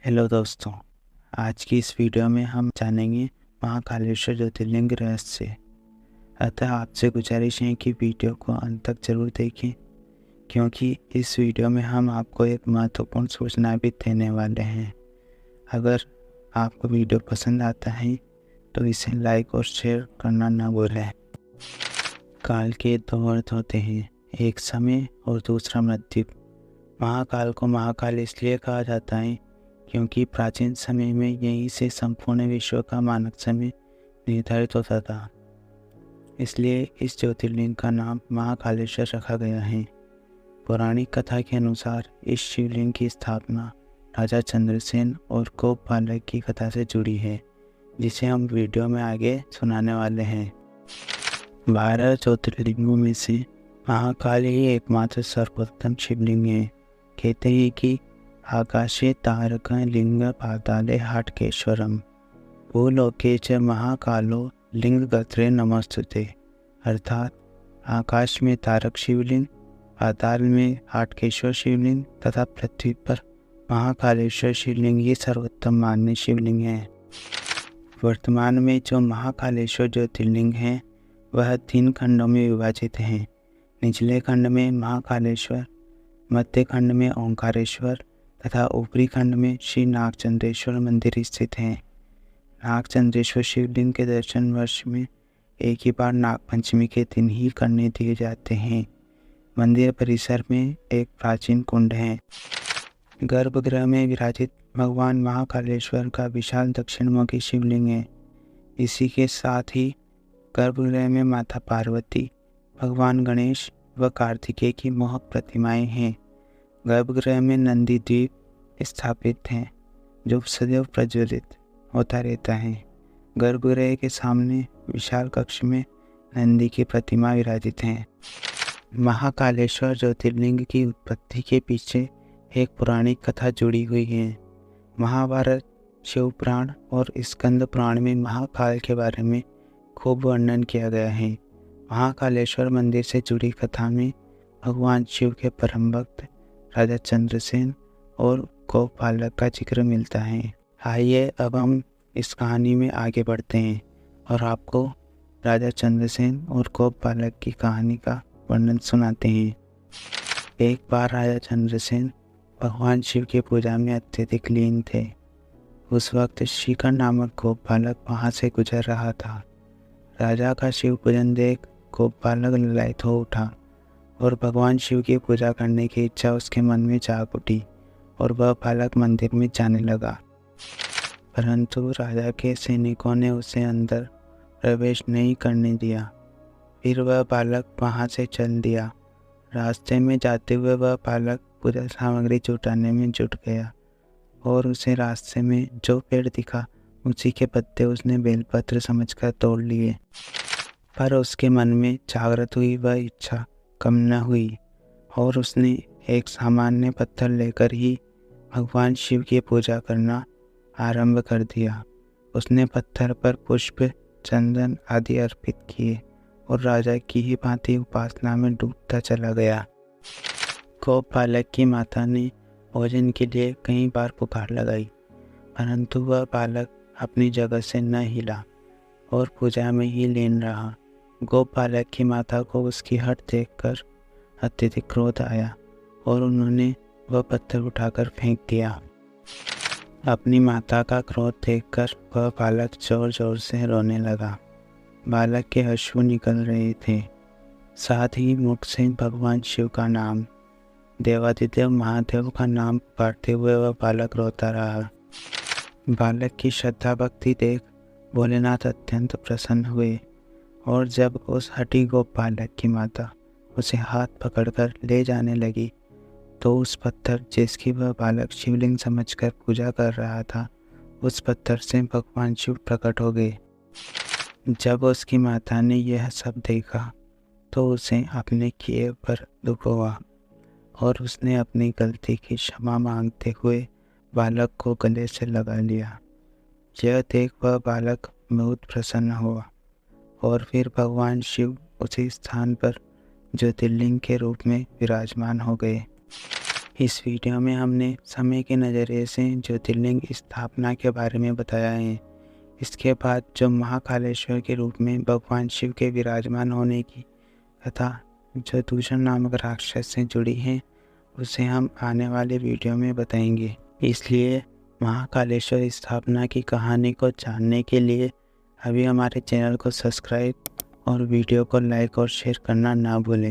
Hello दोस्तों, आज की इस वीडियो में हम जानेंगे महाकालेश्वर ज्योतिर्लिंग रहस्य। अतः आपसे गुजारिश है कि वीडियो को अंत तक जरूर देखें, क्योंकि इस वीडियो में हम आपको एक महत्वपूर्ण सूचना भी देने वाले हैं। अगर आपको वीडियो पसंद आता है तो इसे लाइक और शेयर करना न भूलें। काल के दो अर्थ होते हैं, एक समय और दूसरा मृत्यु। महाकाल को महाकाल इसलिए कहा जाता है क्योंकि प्राचीन समय में यहीं से संपूर्ण विश्व का मानक समय निर्धारित होता था। इसलिए इस ज्योतिर्लिंग का नाम महाकालेश्वर रखा गया है। पौराणिक कथा के अनुसार इस शिवलिंग की स्थापना राजा चंद्रसेन और गोपालक की कथा से जुड़ी है, जिसे हम वीडियो में आगे सुनाने वाले हैं। 12 ज्योतिर्लिंगों में से महाकाल ही एकमात्र सर्वोत्तम शिवलिंग है। कहते हैं कि आकाशे तारक लिंग पाताले हाटकेश्वरम भूलोके च महाकालो लिंग गत्रे नमस्तुते। अर्थात आकाश में तारक शिवलिंग, पाताल में हाटकेश्वर शिवलिंग तथा पृथ्वी पर महाकालेश्वर शिवलिंग ये सर्वोत्तम मान्य शिवलिंग है। वर्तमान में जो महाकालेश्वर ज्योतिर्लिंग है वह 3 खंडों में विभाजित हैं। निचले खंड में महाकालेश्वर, मध्य खंड में ओंकारेश्वर तथा ऊपरी खंड में श्री नागचंद्रेश्वर मंदिर स्थित हैं। नागचंद्रेश्वर शिवलिंग के दर्शन वर्ष में एक ही बार नागपंचमी के दिन ही करने दिए जाते हैं। मंदिर परिसर में एक प्राचीन कुंड है। गर्भगृह में विराजित भगवान महाकालेश्वर का विशाल दक्षिणमुखी शिवलिंग है। इसी के साथ ही गर्भगृह में माता पार्वती, भगवान गणेश व कार्तिकेय की मोहक प्रतिमाएं हैं। गर्भगृह में नंदी द्वीप स्थापित हैं, जो सदैव प्रज्वलित होता रहता है। गर्भगृह के सामने विशाल कक्ष में नंदी की प्रतिमा विराजित है। महाकालेश्वर ज्योतिर्लिंग की उत्पत्ति के पीछे एक पौराणिक कथा जुड़ी हुई है। महाभारत, शिव पुराण और स्कंद पुराण में महाकाल के बारे में खूब वर्णन किया गया है। महाकालेश्वर मंदिर से जुड़ी कथा में भगवान शिव के परम भक्त राजा चंद्रसेन और गोपालक का जिक्र मिलता है। आइए अब हम इस कहानी में आगे बढ़ते हैं और आपको राजा चंद्रसेन और गोपालक की कहानी का वर्णन सुनाते हैं। एक बार राजा चंद्रसेन भगवान शिव की पूजा में अत्यधिक लीन थे। उस वक्त शिखर नामक गोपालक वहाँ से गुजर रहा था। राजा का शिव पूजन देख गोपालक ललायत हो उठा और भगवान शिव की पूजा करने की इच्छा उसके मन में जाग उठी और वह बालक मंदिर में जाने लगा। परंतु राजा के सैनिकों ने उसे अंदर प्रवेश नहीं करने दिया। फिर वह बालक वहां से चल दिया। रास्ते में जाते हुए वह बालक पूजा सामग्री जुटाने में जुट गया और उसे रास्ते में जो पेड़ दिखा उसी के पत्ते उसने बेलपत्र समझकर तोड़ लिए। पर उसके मन में जागृत हुई वह इच्छा कम न हुई और उसने एक सामान्य पत्थर लेकर ही भगवान शिव की पूजा करना आरंभ कर दिया। उसने पत्थर पर पुष्प, चंदन आदि अर्पित किए और राजा की ही भांति उपासना में डूबता चला गया। गोपालक की माता ने भोजन के लिए कई बार पुकार लगाई, परंतु वह बालक अपनी जगह से न हिला और पूजा में ही लीन रहा। गोपालक की माता को उसकी हट देखकर अत्यधिक क्रोध आया और उन्होंने वह पत्थर उठाकर फेंक दिया। अपनी माता का क्रोध देखकर वह बालक जोर जोर से रोने लगा। बालक के अश्रु निकल रहे थे। साथ ही मुख से भगवान शिव का नाम, देवादिदेव महादेव का नाम पुकारते हुए वह बालक रोता रहा। बालक की श्रद्धा भक्ति देख भोलेनाथ अत्यंत प्रसन्न हुए और जब उस हठी गोपालक की माता उसे हाथ पकड़कर ले जाने लगी तो उस पत्थर जिसकी वह बालक शिवलिंग समझकर पूजा कर रहा था, उस पत्थर से भगवान शिव प्रकट हो गए। जब उसकी माता ने यह सब देखा तो उसे अपने किए पर दुख हुआ और उसने अपनी गलती की क्षमा मांगते हुए बालक को गले से लगा लिया। यह देख वह बालक बहुत प्रसन्न हुआ और फिर भगवान शिव उसी स्थान पर ज्योतिर्लिंग के रूप में विराजमान हो गए। इस वीडियो में हमने समय के नज़रिए से ज्योतिर्लिंग स्थापना के बारे में बताया है। इसके बाद जो महाकालेश्वर के रूप में भगवान शिव के विराजमान होने की कथा जो दूषण नामक राक्षस से जुड़ी है उसे हम आने वाले वीडियो में बताएंगे। इसलिए महाकालेश्वर स्थापना की कहानी को जानने के लिए अभी हमारे चैनल को सब्सक्राइब और वीडियो को लाइक और शेयर करना ना भूलें।